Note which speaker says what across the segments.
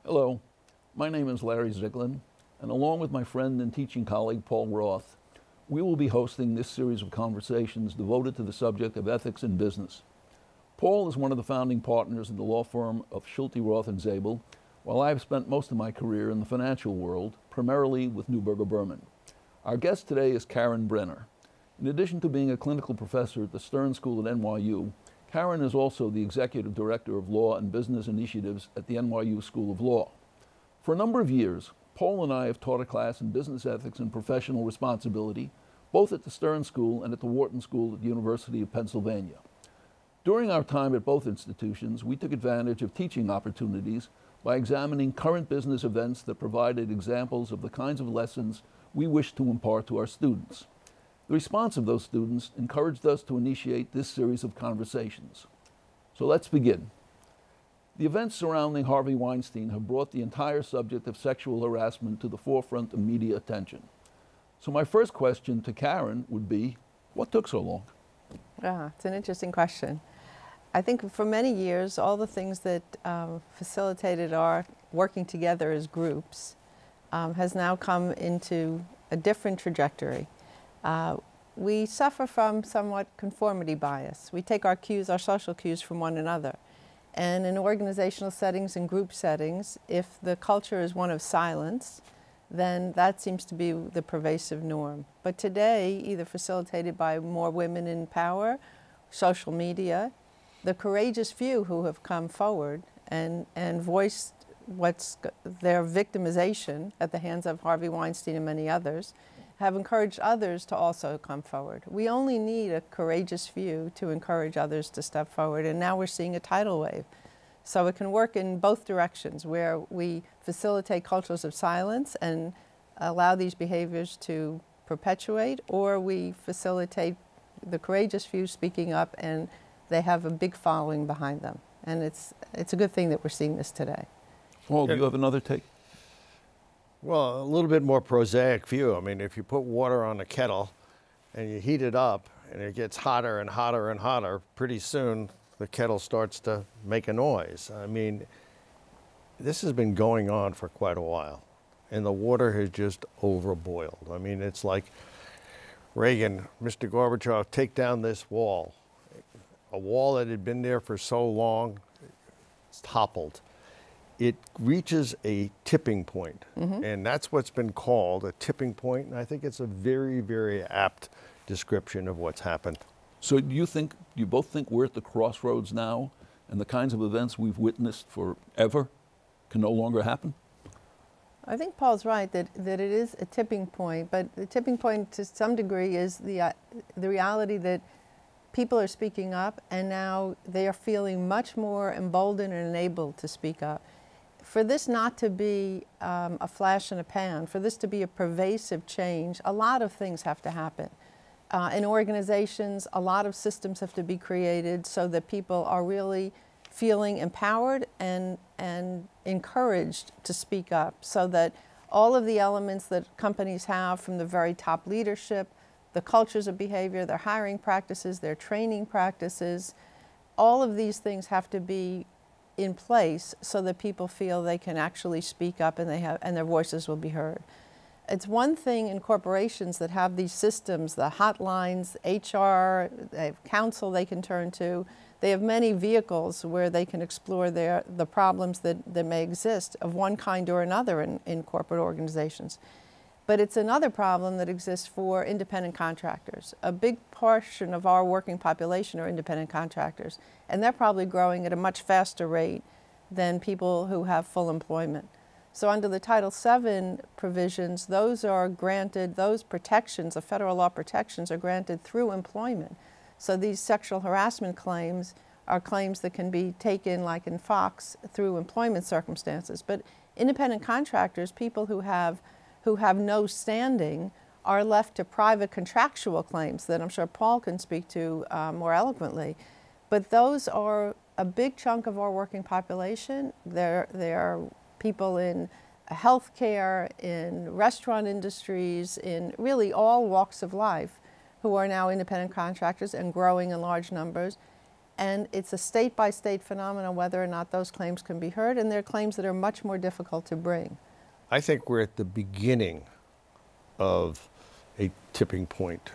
Speaker 1: Hello, my name is Larry Zicklin, and along with my friend and teaching colleague Paul Roth, we will be hosting this series of conversations devoted to the subject of ethics in business. Paul is one of the founding partners in the law firm of Schulte Roth Zabel, while I have spent most of my career in the financial world, primarily with Neuberger Berman. Our guest today is Karen Brenner. In addition to being a clinical professor at the Stern School at NYU, Karen is also the Executive Director of Law and Business Initiatives at the NYU School of Law. For a number of years, Paul and I have taught a class in business ethics and professional responsibility, both at the Stern School and at the Wharton School at the University of Pennsylvania. During our time at both institutions, we took advantage of teaching opportunities by examining current business events that provided examples of the kinds of lessons we wish to impart to our students. The response of those students encouraged us to initiate this series of conversations. So let's begin. The events surrounding Harvey Weinstein have brought the entire subject of sexual harassment to the forefront of media attention. So my first question to Karen would be, what took so long?
Speaker 2: It's an interesting question. I think for many years, all the things that facilitated our working together as groups has now come into a different trajectory. We suffer from somewhat conformity bias. We take our cues, our social cues from one another. And in organizational settings and group settings, if the culture is one of silence, then that seems to be the pervasive norm. But today, either facilitated by more women in power, social media, the courageous few who have come forward and voiced what's their victimization at the hands of Harvey Weinstein and many others, have encouraged others to also come forward. We only need a courageous few to encourage others to step forward, and now we're seeing a tidal wave. So it can work in both directions, where we facilitate cultures of silence and allow these behaviors to perpetuate, or we facilitate the courageous few speaking up and they have a big following behind them. And it's a good thing that we're seeing this today.
Speaker 1: Paul, do you have another take?
Speaker 3: Well, a little bit more prosaic view. I mean, if you put water on a kettle and you heat it up and it gets hotter and hotter and hotter, pretty soon the kettle starts to make a noise. I mean, this has been going on for quite a while, and the water has just overboiled. I mean, it's like Reagan, Mr. Gorbachev, take down this wall. A wall that had been there for so long, it's toppled. It reaches a tipping point, and that's what's been called a tipping point, and I think it's a very, very apt description of what's happened.
Speaker 1: So do you both think we're at the crossroads now, and the kinds of events we've witnessed forever can no longer happen?
Speaker 2: I think Paul's right that it is a tipping point, but the tipping point to some degree is the reality that people are speaking up, and now they are feeling much more emboldened and enabled to speak up. For this not to be a flash in a pan, for this to be a pervasive change, a lot of things have to happen. In organizations, a lot of systems have to be created so that people are really feeling empowered and encouraged to speak up, so that all of the elements that companies have, from the very top leadership, the cultures of behavior, their hiring practices, their training practices, all of these things have to be in place so that people feel they can actually speak up and their voices will be heard. It's one thing in corporations that have these systems, the hotlines, HR, they have counsel they can turn to. They have many vehicles where they can explore the problems that may exist of one kind or another in corporate organizations. But it's another problem that exists for independent contractors. A big portion of our working population are independent contractors, and they're probably growing at a much faster rate than people who have full employment. So under the Title VII provisions, those are granted, those protections, the federal law protections, are granted through employment. So these sexual harassment claims are claims that can be taken, like in Fox, through employment circumstances. But independent contractors, people who have no standing, are left to private contractual claims that I'm sure Paul can speak to more eloquently. But those are a big chunk of our working population. There are people in healthcare, in restaurant industries, in really all walks of life who are now independent contractors and growing in large numbers. And it's a state-by-state phenomenon whether or not those claims can be heard, and there are claims that are much more difficult to bring.
Speaker 3: I think we're at the beginning of a tipping point.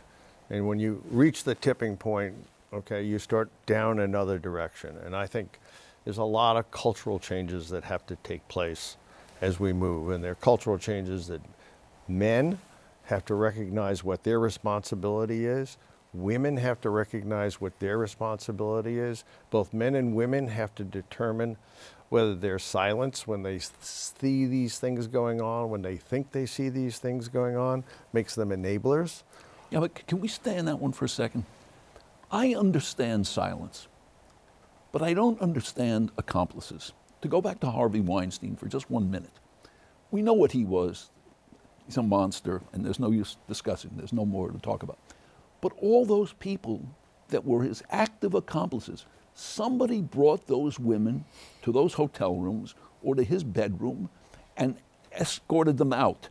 Speaker 3: And when you reach the tipping point, okay, you start down another direction. And I think there's a lot of cultural changes that have to take place as we move. And there are cultural changes that men have to recognize what their responsibility is. Women have to recognize what their responsibility is. Both men and women have to determine whether they're silenced when they see these things going on, when they think they see these things going on, makes them enablers.
Speaker 1: Yeah, but can we stay on that one for a second? I understand silence, but I don't understand accomplices. To go back to Harvey Weinstein for just 1 minute, we know what he was. He's a monster, and there's no use discussing. There's no more to talk about. But all those people that were his active accomplices, somebody brought those women to those hotel rooms or to his bedroom and escorted them out.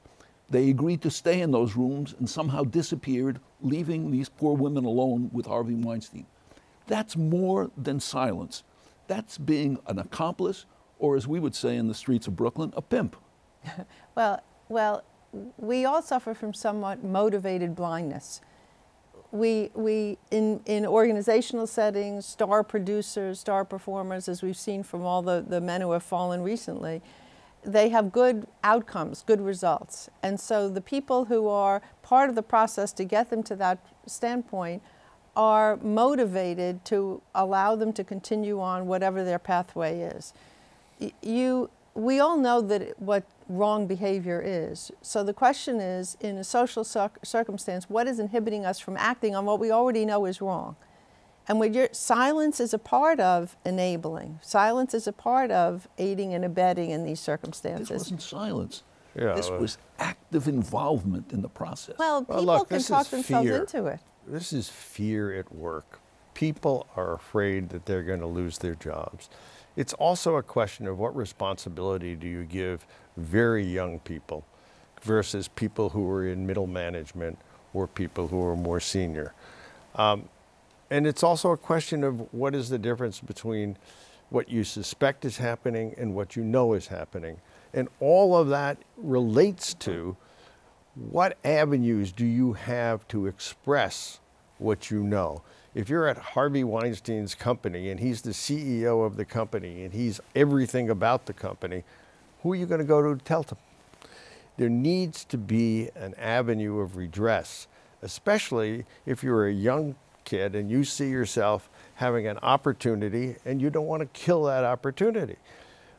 Speaker 1: They agreed to stay in those rooms and somehow disappeared, leaving these poor women alone with Harvey Weinstein. That's more than silence. That's being an accomplice, or as we would say in the streets of Brooklyn, a pimp.
Speaker 2: Well, we all suffer from somewhat motivated blindness. In organizational settings, star producers, star performers, as we've seen from all the men who have fallen recently, they have good outcomes, good results. And so the people who are part of the process to get them to that standpoint are motivated to allow them to continue on whatever their pathway is. We all know what wrong behavior is. So the question is, in a social circumstance, what is inhibiting us from acting on what we already know is wrong? And silence is a part of enabling. Silence is a part of aiding and abetting in these circumstances.
Speaker 1: This wasn't silence.
Speaker 3: Yeah,
Speaker 1: this was active involvement in the process.
Speaker 2: Well, people
Speaker 3: look,
Speaker 2: can talk themselves into it.
Speaker 3: This is fear at work. People are afraid that they're going to lose their jobs. It's also a question of what responsibility do you give very young people versus people who are in middle management or people who are more senior. And it's also a question of what is the difference between what you suspect is happening and what you know is happening. And all of that relates to what avenues do you have to express what you know. If you're at Harvey Weinstein's company and he's the CEO of the company and he's everything about the company, who are you going to go to tell them? There needs to be an avenue of redress, especially if you're a young kid and you see yourself having an opportunity and you don't want to kill that opportunity.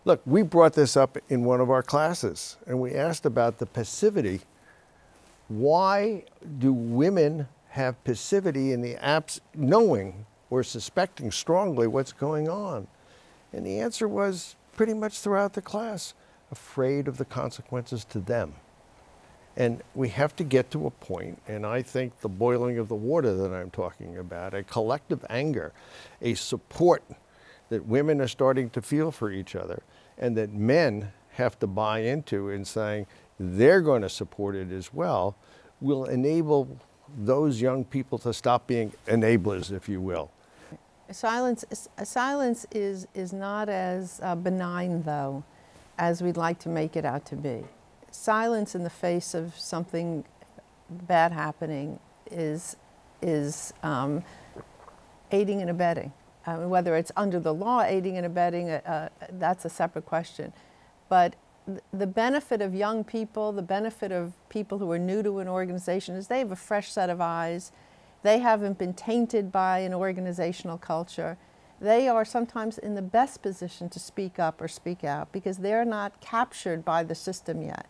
Speaker 3: Look, we brought this up in one of our classes and we asked about the passivity. Why do women have passivity in the knowing or suspecting strongly what's going on? And the answer was pretty much throughout the class, afraid of the consequences to them. And we have to get to a point, and I think the boiling of the water that I'm talking about, a collective anger, a support that women are starting to feel for each other, and that men have to buy into in saying they're going to support it as well, will enable those young people to stop being enablers, if you will.
Speaker 2: Silence is not as benign, though, as we'd like to make it out to be. Silence in the face of something bad happening is aiding and abetting. Whether it's under the law aiding and abetting, that's a separate question. But the benefit of young people, the benefit of people who are new to an organization is they have a fresh set of eyes. They haven't been tainted by an organizational culture. They are sometimes in the best position to speak up or speak out because they're not captured by the system yet.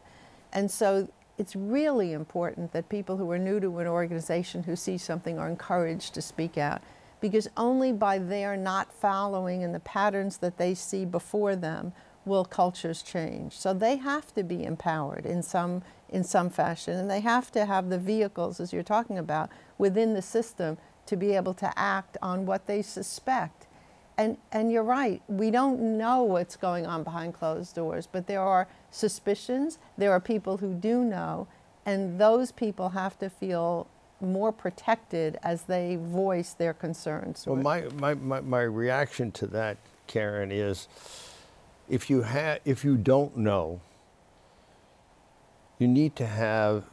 Speaker 2: And so it's really important that people who are new to an organization who see something are encouraged to speak out, because only by their not following in the patterns that they see before them will cultures change. So they have to be empowered in some fashion, and they have to have the vehicles, as you're talking about, within the system to be able to act on what they suspect. And you're right, we don't know what's going on behind closed doors, but there are suspicions, there are people who do know, and those people have to feel more protected as they voice their concerns.
Speaker 3: Well, my reaction to that, Karen, is if you don't know, you need to have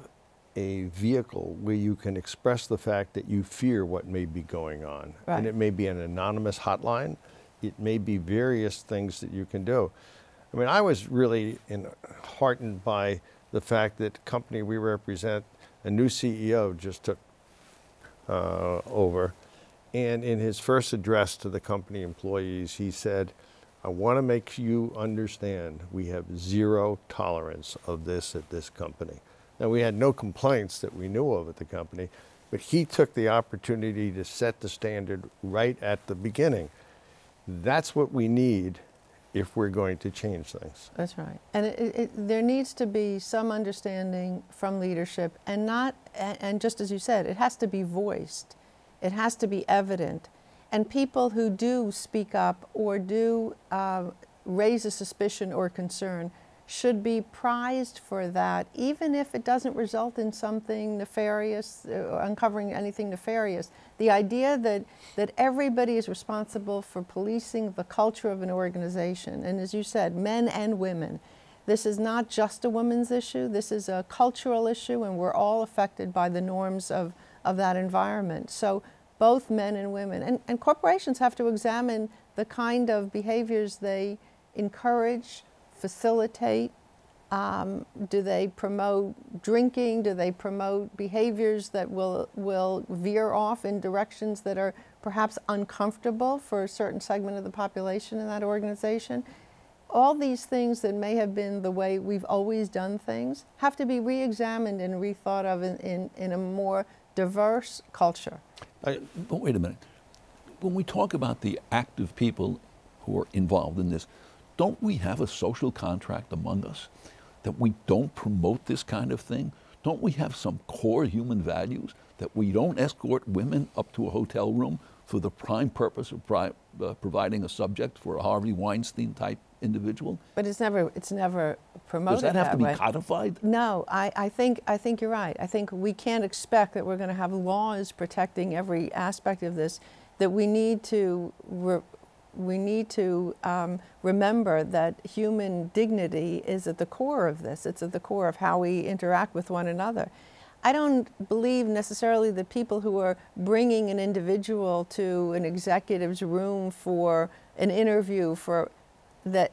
Speaker 3: a vehicle where you can express the fact that you fear what may be going on.
Speaker 2: Right.
Speaker 3: And it may be an anonymous hotline. It may be various things that you can do. I mean, I was really heartened by the fact that the company we represent, a new CEO just took over. And in his first address to the company employees, he said, I want to make you understand we have zero tolerance of this at this company. Now, we had no complaints that we knew of at the company, but he took the opportunity to set the standard right at the beginning. That's what we need if we're going to change things.
Speaker 2: That's right. And there needs to be some understanding from leadership, and just as you said, it has to be voiced. It has to be evident. And people who do speak up or do raise a suspicion or concern should be prized for that, even if it doesn't result in something nefarious, uncovering anything nefarious. The idea that everybody is responsible for policing the culture of an organization, and as you said, men and women. This is not just a women's issue, this is a cultural issue, and we're all affected by the norms of that environment. So both men and women, and corporations have to examine the kind of behaviors they encourage, facilitate. Do they promote drinking? Do they promote behaviors that will veer off in directions that are perhaps uncomfortable for a certain segment of the population in that organization? All these things that may have been the way we've always done things have to be re-examined and rethought of in a more diverse culture.
Speaker 1: But wait a minute. When we talk about the active people who are involved in this, don't we have a social contract among us that we don't promote this kind of thing? Don't we have some core human values that we don't escort women up to a hotel room for the prime purpose of providing a subject for a Harvey Weinstein type individual?
Speaker 2: But it's never promoted.
Speaker 1: Does that have to be
Speaker 2: way.
Speaker 1: codified?
Speaker 2: No, I think you're right. I think we can't expect that we're going to have laws protecting every aspect of this. That we need to remember that human dignity is at the core of this. It's at the core of how we interact with one another. I don't believe necessarily that people who are bringing an individual to an executive's room for an interview that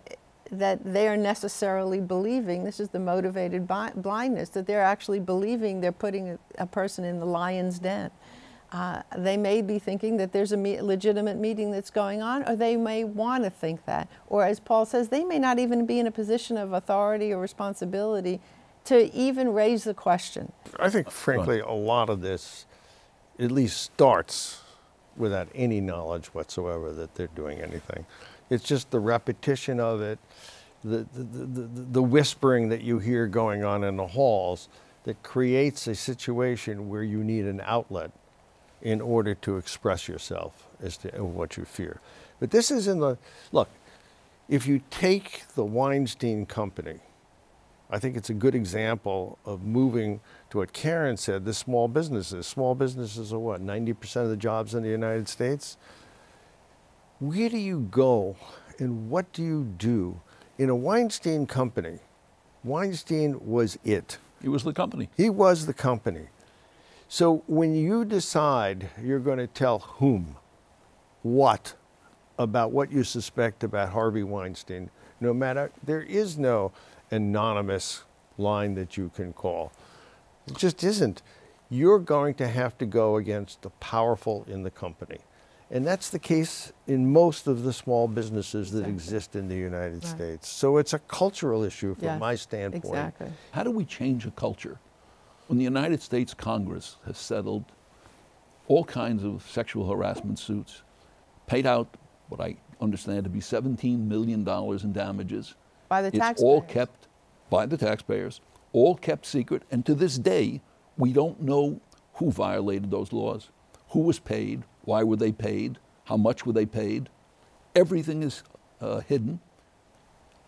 Speaker 2: they are necessarily believing, this is the motivated blindness, that they're actually believing they're putting a person in the lion's den. They may be thinking that there's a legitimate meeting that's going on, or they may want to think that. Or as Paul says, they may not even be in a position of authority or responsibility to even raise the question.
Speaker 3: I think, frankly, a lot of this at least starts without any knowledge whatsoever that they're doing anything. It's just the repetition of it, the whispering that you hear going on in the halls that creates a situation where you need an outlet in order to express yourself as to what you fear. But this is look, if you take the Weinstein Company, I think it's a good example of moving to what Karen said, the small businesses. Small businesses are what, 90% of the jobs in the United States? Where do you go and what do you do? In a Weinstein Company, Weinstein was it.
Speaker 1: He was the company.
Speaker 3: He was the company. So when you decide you're going to tell whom, what, about what you suspect about Harvey Weinstein, no matter, there is no anonymous line that you can call. It just isn't. You're going to have to go against the powerful in the company. And that's the case in most of the small businesses that exist in the United States. So it's a cultural issue from my standpoint.
Speaker 2: Exactly.
Speaker 1: How do we change a culture? When the United States Congress has settled all kinds of sexual harassment suits, paid out what I understand to be $17 million in damages.
Speaker 2: By the taxpayers.
Speaker 1: It's all kept by the taxpayers, all kept secret, and to this day, we don't know who violated those laws, who was paid, why were they paid, how much were they paid. Everything is hidden.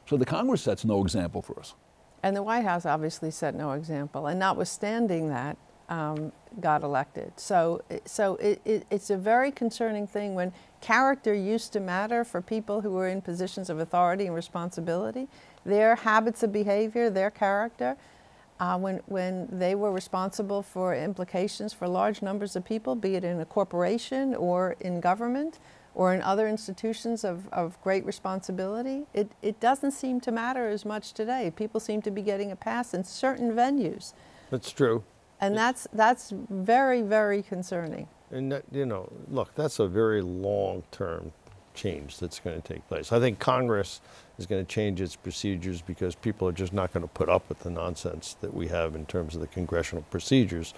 Speaker 1: So the Congress sets no example for us.
Speaker 2: And the White House obviously set no example. And notwithstanding that, got elected. So it's a very concerning thing when character used to matter for people who were in positions of authority and responsibility. Their habits of behavior, their character, when they were responsible for implications for large numbers of people, be it in a corporation or in government or in other institutions of great responsibility, it doesn't seem to matter as much today. People seem to be getting a pass in certain venues.
Speaker 3: That's true.
Speaker 2: And that's very, very concerning.
Speaker 3: And that, you know, look, that's a very long-term change that's going to take place. I think Congress is going to change its procedures because people are just not going to put up with the nonsense that we have in terms of the congressional procedures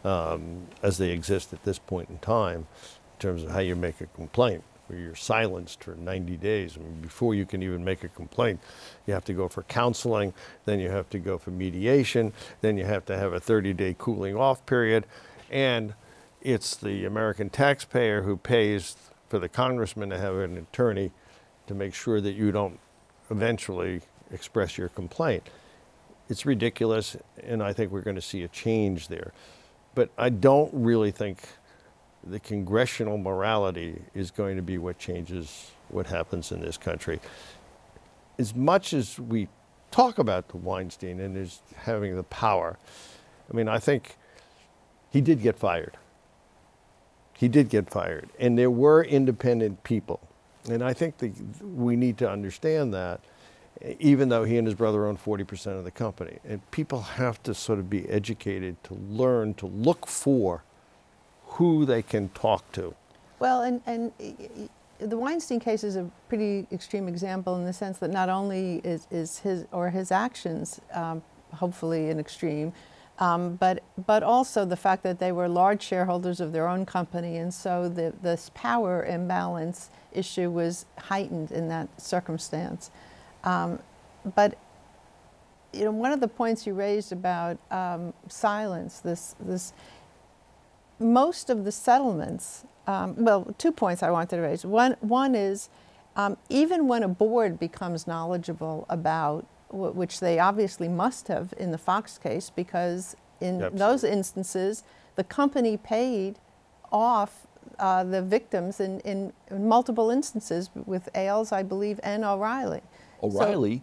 Speaker 3: as they exist at this point in time, in terms of how you make a complaint, where you're silenced for 90 days. I mean, before you can even make a complaint, you have to go for counseling, then you have to go for mediation, then you have to have a 30-day cooling off period, and it's the American taxpayer who pays for the congressman to have an attorney to make sure that you don't eventually express your complaint. It's ridiculous, and I think we're going to see a change there. But I don't really think the congressional morality is going to be what changes what happens in this country. As much as we talk about the Weinstein and his having the power, I mean, I think he did get fired. He did get fired, and there were independent people. And I think we need to understand that, even though he and his brother own 40% of the company. And people have to sort of be educated to learn to look for who they can talk to.
Speaker 2: Well, and the Weinstein case is a pretty extreme example in the sense that not only is his actions hopefully an extreme, but also the fact that they were large shareholders of their own company, and so this power imbalance issue was heightened in that circumstance. But you know, one of the points you raised about silence, most of the settlements, well, 2 points I wanted to raise. One is even when a board becomes knowledgeable about, which they obviously must have in the Fox case, because in those instances, the company paid off the victims in multiple instances with Ailes, I believe, and O'Reilly.
Speaker 1: O'Reilly,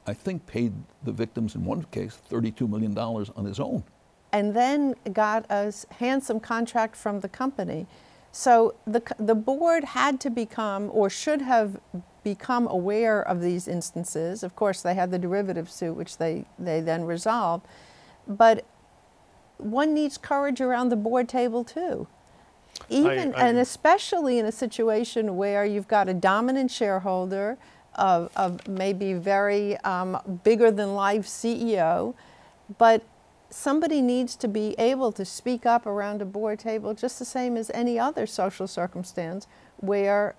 Speaker 1: I think, paid the victims in one case $32 million on his own.
Speaker 2: And then got a handsome contract from the company. So the board had to become, or should have become, aware of these instances. Of course, they had the derivative suit, which they then resolved. But one needs courage around the board table too. And especially in a situation where you've got a dominant shareholder of maybe very bigger than life CEO, but somebody needs to be able to speak up around a board table just the same as any other social circumstance where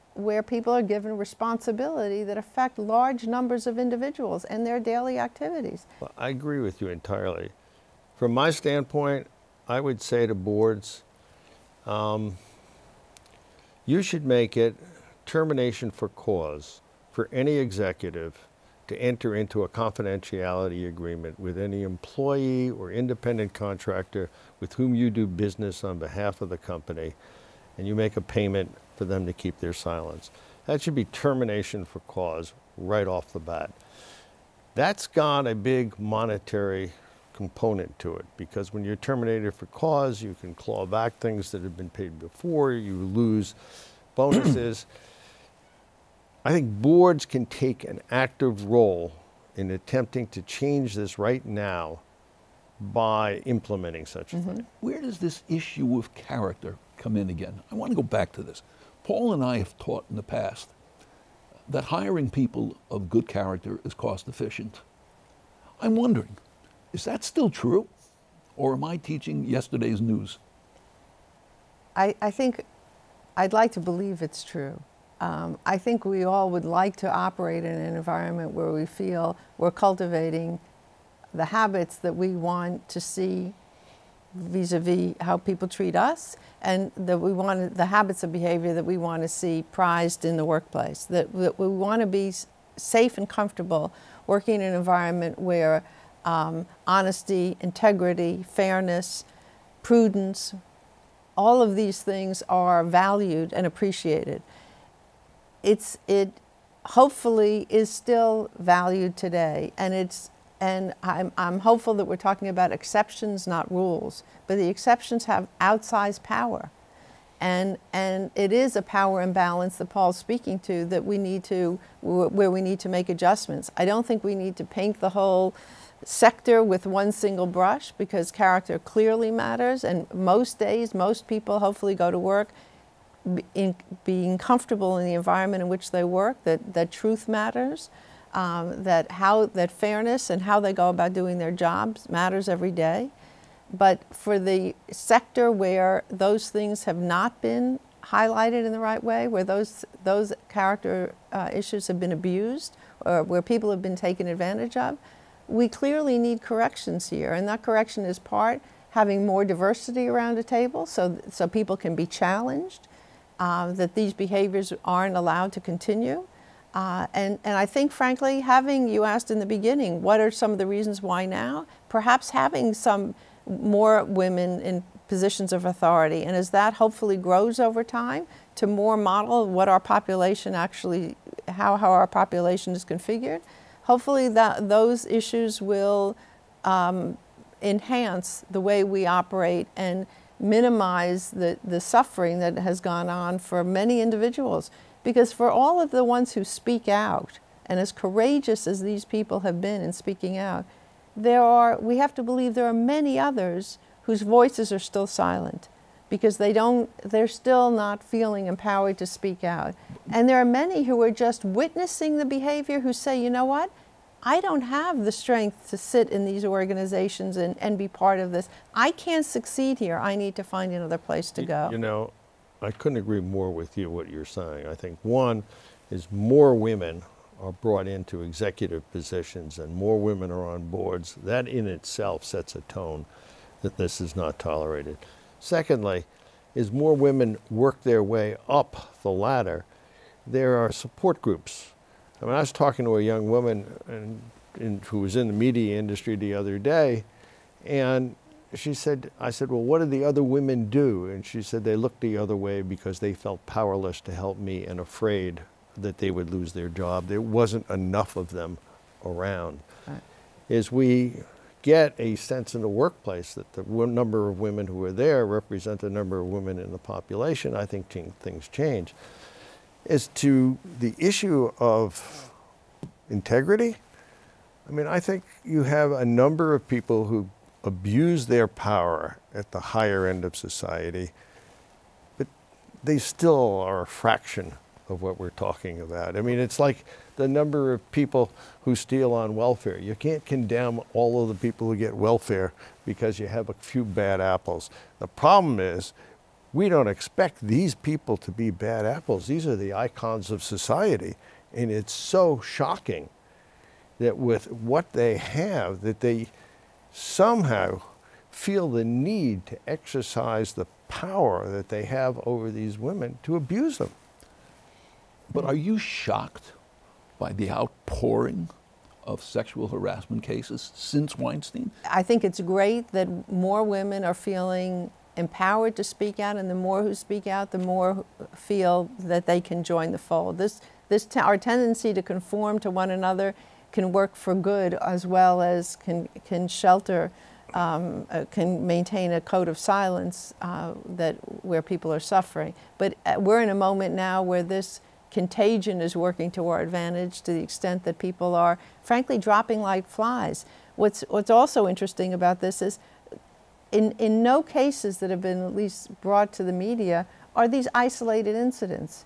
Speaker 2: people are given responsibility that affect large numbers of individuals and their daily activities.
Speaker 3: Well, I agree with you entirely. From my standpoint, I would say to boards, you should make it termination for cause for any executive to enter into a confidentiality agreement with any employee or independent contractor with whom you do business on behalf of the company, and you make a payment for them to keep their silence. That should be termination for cause right off the bat. That's got a big monetary component to it, because when you're terminated for cause, you can claw back things that have been paid before, you lose bonuses. I think boards can take an active role in attempting to change this right now by implementing such a thing.
Speaker 1: Where does this issue of character come in again? I want to go back to this. Paul and I have taught in the past that hiring people of good character is cost efficient. I'm wondering, is that still true? Or am I teaching yesterday's news?
Speaker 2: I think I'd like to believe it's true. I think we all would like to operate in an environment where we feel we're cultivating the habits that we want to see vis-a-vis how people treat us, and that we want the habits of behavior that we want to see prized in the workplace, that we want to be safe and comfortable working in an environment where honesty, integrity, fairness, prudence, all of these things are valued and appreciated. It hopefully is still valued today, and I'm hopeful that we're talking about exceptions, not rules, but the exceptions have outsized power. And it is a power imbalance that Paul's speaking to that we need to, where we need to make adjustments. I don't think we need to paint the whole sector with one single brush, because character clearly matters, and most days, most people hopefully go to work being comfortable in the environment in which they work, that truth matters, that fairness and how they go about doing their jobs matters every day. But for the sector where those things have not been highlighted in the right way, where those character issues have been abused, or where people have been taken advantage of, we clearly need corrections here. And that correction is part having more diversity around a table so people can be challenged, that these behaviors aren't allowed to continue. And I think, frankly, you asked in the beginning, what are some of the reasons why now? Perhaps having some more women in positions of authority, and as that hopefully grows over time to more model what our population actually, how our population is configured, hopefully those issues will enhance the way we operate and minimize the suffering that has gone on for many individuals. Because for all of the ones who speak out, and as courageous as these people have been in speaking out, we have to believe there are many others whose voices are still silent because they're still not feeling empowered to speak out. And there are many who are just witnessing the behavior who say, you know what? I don't have the strength to sit in these organizations and be part of this. I can't succeed here. I need to find another place to go.
Speaker 3: You know, I couldn't agree more with you what you're saying. I think one is more women are brought into executive positions and more women are on boards. That in itself sets a tone that this is not tolerated. Secondly, as more women work their way up the ladder, there are support groups. I mean, I was talking to a young woman who was in the media industry the other day, and she said, I said, well, what did the other women do? And she said, they looked the other way because they felt powerless to help me and afraid that they would lose their job. There wasn't enough of them around. Right. As we get a sense in the workplace that the number of women who are there represent the number of women in the population, I think things change. As to the issue of integrity, I mean, I think you have a number of people who abuse their power at the higher end of society, but they still are a fraction of what we're talking about. I mean, it's like the number of people who steal on welfare. You can't condemn all of the people who get welfare because you have a few bad apples. The problem is we don't expect these people to be bad apples. These are the icons of society. And it's so shocking that with what they have, that they somehow feel the need to exercise the power that they have over these women to abuse them.
Speaker 1: But are you shocked by the outpouring of sexual harassment cases since Weinstein?
Speaker 2: I think it's great that more women are feeling empowered to speak out, and the more who speak out, the more feel that they can join the fold. Our tendency to conform to one another can work for good as well as can shelter, can maintain a code of silence where people are suffering. But we're in a moment now where this contagion is working to our advantage to the extent that people are, frankly, dropping like flies. What's also interesting about this is in no cases that have been at least brought to the media are these isolated incidents.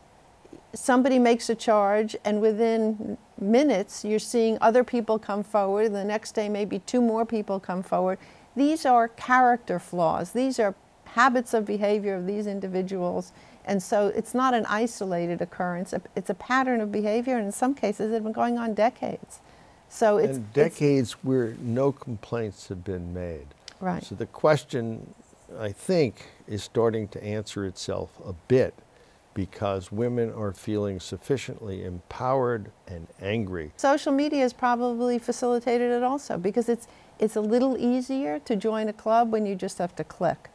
Speaker 2: Somebody makes a charge, and within minutes, you're seeing other people come forward, and the next day maybe 2 more people come forward. These are character flaws. These are habits of behavior of these individuals, and so it's not an isolated occurrence. It's a pattern of behavior, and in some cases, it's been going on decades. So it's
Speaker 3: decades where no complaints have been made.
Speaker 2: Right.
Speaker 3: So the question, I think, is starting to answer itself a bit, because women are feeling sufficiently empowered and angry.
Speaker 2: Social media has probably facilitated it also, because it's a little easier to join a club when you just have to click.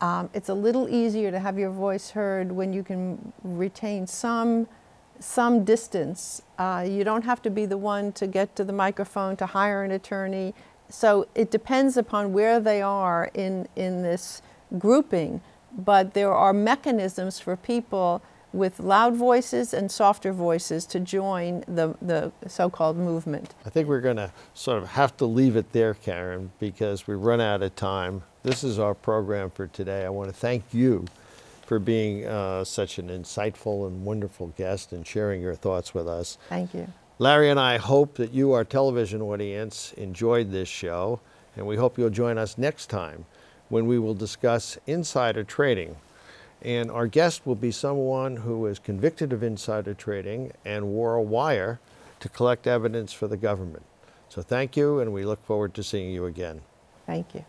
Speaker 2: It's a little easier to have your voice heard when you can retain some distance. You don't have to be the one to get to the microphone, to hire an attorney. So it depends upon where they are in this grouping, but there are mechanisms for people with loud voices and softer voices to join the so-called movement.
Speaker 3: I think we're going to sort of have to leave it there, Karen, because we've run out of time. This is our program for today. I want to thank you for being such an insightful and wonderful guest and sharing your thoughts with us.
Speaker 2: Thank you.
Speaker 3: Larry and I hope that you, our television audience, enjoyed this show, and we hope you'll join us next time when we will discuss insider trading. And our guest will be someone who was convicted of insider trading and wore a wire to collect evidence for the government. So thank you, and we look forward to seeing you again.
Speaker 2: Thank you.